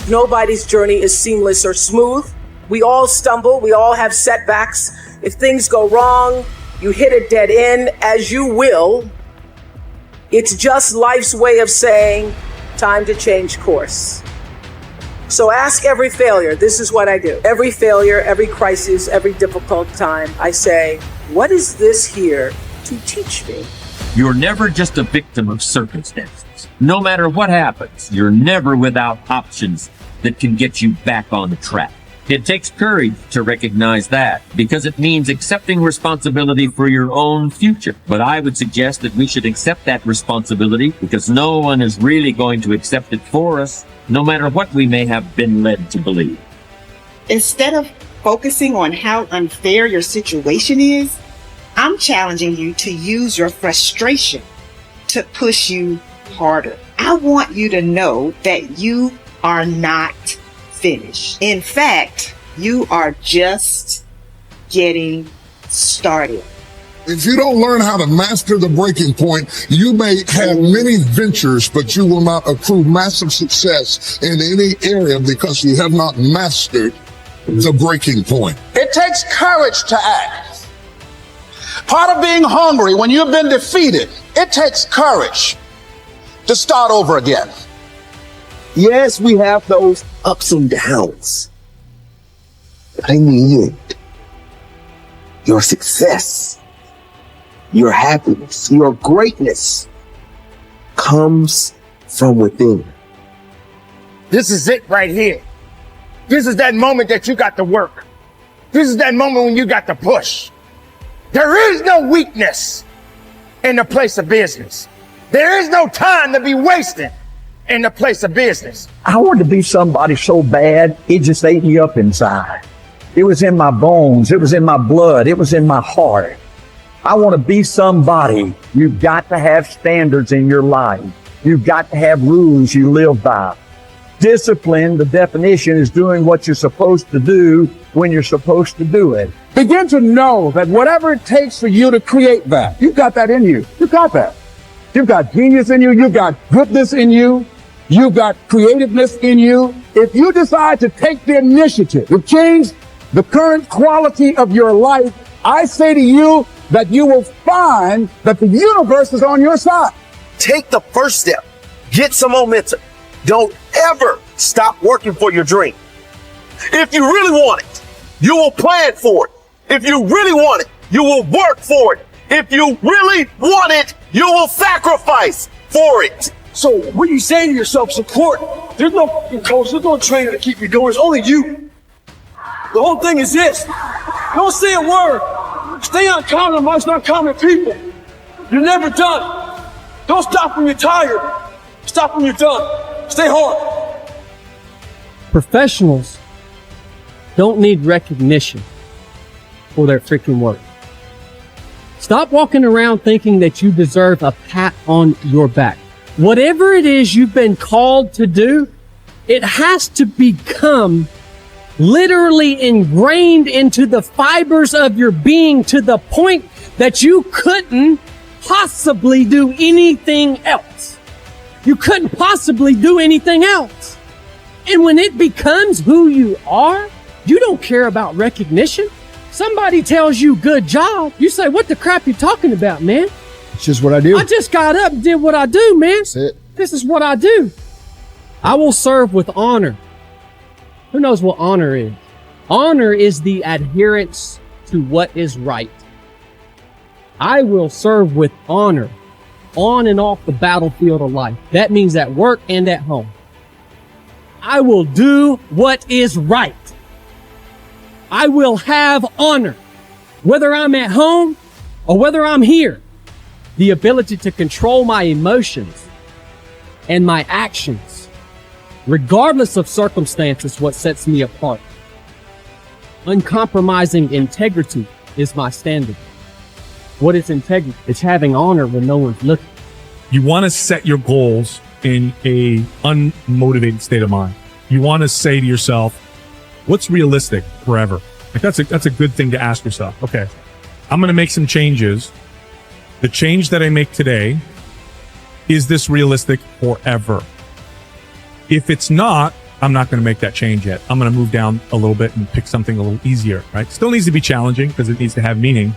Nobody's journey is seamless or smooth. We all stumble. We all have setbacks. If things go wrong, you hit a dead end, as you will. It's just life's way of saying, time to change course. So ask every failure. This is what I do. Every failure, every crisis, every difficult time, I say, what is this here to teach me? You're never just a victim of circumstances. No matter what happens, you're never without options that can get you back on the track. It takes courage to recognize that, because it means accepting responsibility for your own future. But I would suggest that we should accept that responsibility, because no one is really going to accept it for us, no matter what we may have been led to believe. Instead of focusing on how unfair your situation is, I'm challenging you to use your frustration to push you harder. I want you to know that you are not finished. In fact, you are just getting started. If you don't learn how to master the breaking point, you may have many ventures, but you will not accrue massive success in any area because you have not mastered the breaking point. It takes courage to act. Part of being hungry when you've been defeated, it takes courage to start over again. Yes, we have those ups and downs. But in the end, your success, your happiness, your greatness comes from within. This is it right here. This is that moment that you got to work. This is that moment when you got to push. There is no weakness in the place of business. There is no time to be wasted in the place of business. I wanted to be somebody so bad, it just ate me up inside. It was in my bones. It was in my blood. It was in my heart. I want to be somebody. You've got to have standards in your life. You've got to have rules you live by. Discipline, the definition, is doing what you're supposed to do when you're supposed to do it. Begin to know that whatever it takes for you to create that, you've got that in you. You've got that. You've got genius in you. You've got goodness in you. You've got creativeness in you. If you decide to take the initiative to change the current quality of your life, I say to you that you will find that the universe is on your side. Take the first step. Get some momentum. Don't ever stop working for your dream. If you really want it, you will plan for it. If you really want it, you will work for it. If you really want it, you will sacrifice for it. So what you say to yourself, support. There's no coach, there's no trainer to keep you going. It's only you. The whole thing is this. Don't say a word. Stay uncommon amongst uncommon people. You're never done. Don't stop when you're tired. Stop when you're done. Stay hard. Professionals don't need recognition for their freaking work. Stop walking around thinking that you deserve a pat on your back. Whatever it is you've been called to do, it has to become literally ingrained into the fibers of your being to the point that you couldn't possibly do anything else. You couldn't possibly do anything else. And when it becomes who you are, you don't care about recognition. Somebody tells you good job, you say, what the crap you talking about, man? It's just what I do. I just got up and did what I do, man. That's it. This is what I do. I will serve with honor. Who knows what honor is? Honor is the adherence to what is right. I will serve with honor on and off the battlefield of life. That means at work and at home. I will do what is right. I will have honor, whether I'm at home or whether I'm here. The ability to control my emotions and my actions, regardless of circumstances, what sets me apart. Uncompromising integrity is my standard. What is integrity? It's having honor when no one's looking. You want to set your goals in a unmotivated state of mind. You want to say to yourself, what's realistic forever? Like that's a good thing to ask yourself. Okay, I'm going to make some changes. The change that I make today, is this realistic forever? If it's not, I'm not going to make that change yet. I'm going to move down a little bit and pick something a little easier, right? Still needs to be challenging because it needs to have meaning.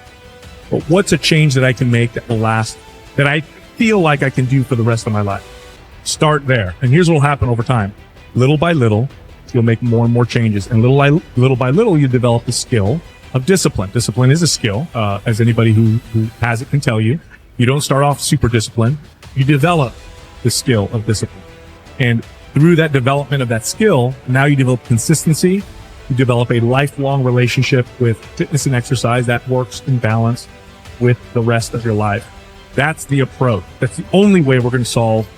But what's a change that I can make that will last, that I feel like I can do for the rest of my life? Start there. And here's what will happen over time. Little by little, you'll make more and more changes. And little by little, you develop the skill of discipline. Discipline is a skill, as anybody who has it can tell you. You don't start off super disciplined. You develop the skill of discipline. And through that development of that skill, now you develop consistency. You develop a lifelong relationship with fitness and exercise that works in balance with the rest of your life. That's the approach. That's the only way we're going to solve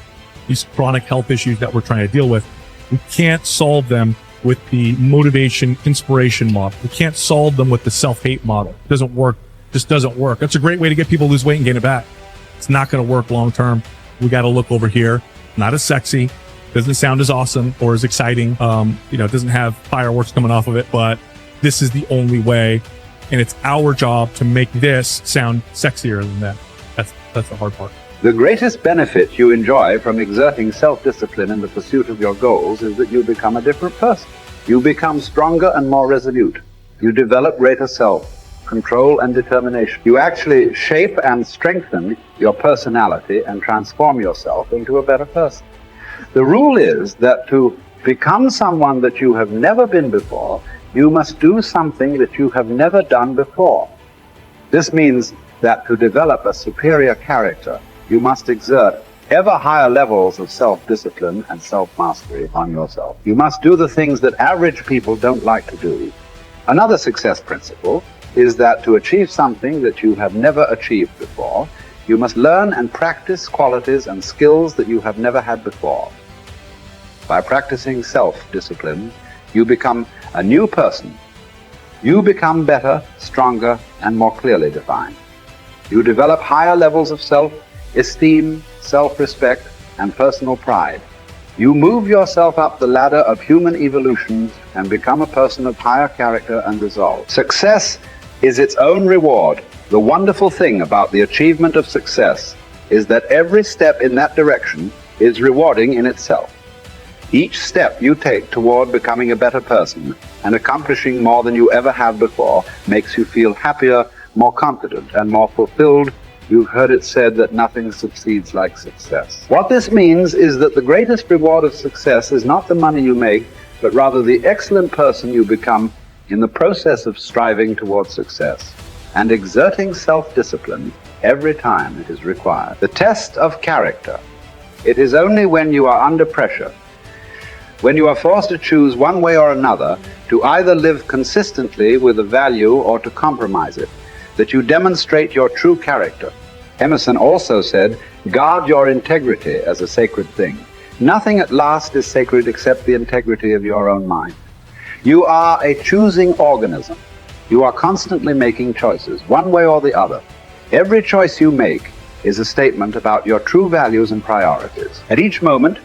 these chronic health issues that we're trying to deal with. We can't solve them with the motivation, inspiration model. We can't solve them with the self-hate model. It doesn't work. Just doesn't work. That's a great way to get people to lose weight and gain it back. It's not going to work long term. We got to look over here. Not as sexy. Doesn't sound as awesome or as exciting. It doesn't have fireworks coming off of it, but this is the only way. And it's our job to make this sound sexier than that. That's the hard part. The greatest benefit you enjoy from exerting self-discipline in the pursuit of your goals is that you become a different person. You become stronger and more resolute. You develop greater self-control and determination. You actually shape and strengthen your personality and transform yourself into a better person. The rule is that to become someone that you have never been before, you must do something that you have never done before. This means that to develop a superior character, you must exert ever higher levels of self-discipline and self-mastery on yourself. You must do the things that average people don't like to do. Another success principle is that to achieve something that you have never achieved before, you must learn and practice qualities and skills that you have never had before. By practicing self-discipline, you become a new person. You become better, stronger, and more clearly defined. You develop higher levels of self-esteem, self-respect, and personal pride. You move yourself up the ladder of human evolution and become a person of higher character and resolve. Success is its own reward. The wonderful thing about the achievement of success is that every step in that direction is rewarding in itself. Each step you take toward becoming a better person and accomplishing more than you ever have before makes you feel happier, more confident, and more fulfilled. You've heard it said that nothing succeeds like success. What this means is that the greatest reward of success is not the money you make, but rather the excellent person you become in the process of striving towards success and exerting self-discipline every time it is required. The test of character. It is only when you are under pressure, when you are forced to choose one way or another, to either live consistently with a value or to compromise it, that you demonstrate your true character. Emerson also said, guard your integrity as a sacred thing. Nothing at last is sacred except the integrity of your own mind. You are a choosing organism. You are constantly making choices, one way or the other. Every choice you make is a statement about your true values and priorities. At each moment,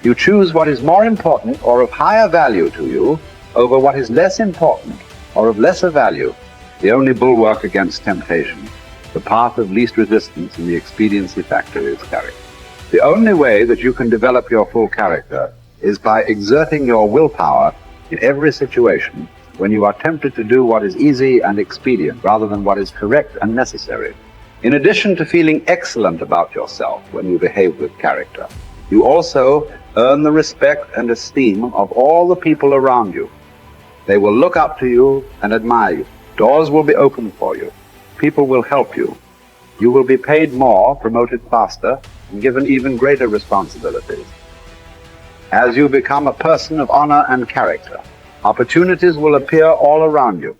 you choose what is more important or of higher value to you over what is less important or of lesser value. The only bulwark against temptation, the path of least resistance in the expediency factor is character. The only way that you can develop your full character is by exerting your willpower in every situation when you are tempted to do what is easy and expedient rather than what is correct and necessary. In addition to feeling excellent about yourself when you behave with character, you also earn the respect and esteem of all the people around you. They will look up to you and admire you. Doors will be opened for you. People will help you. You will be paid more, promoted faster, and given even greater responsibilities. As you become a person of honor and character, opportunities will appear all around you.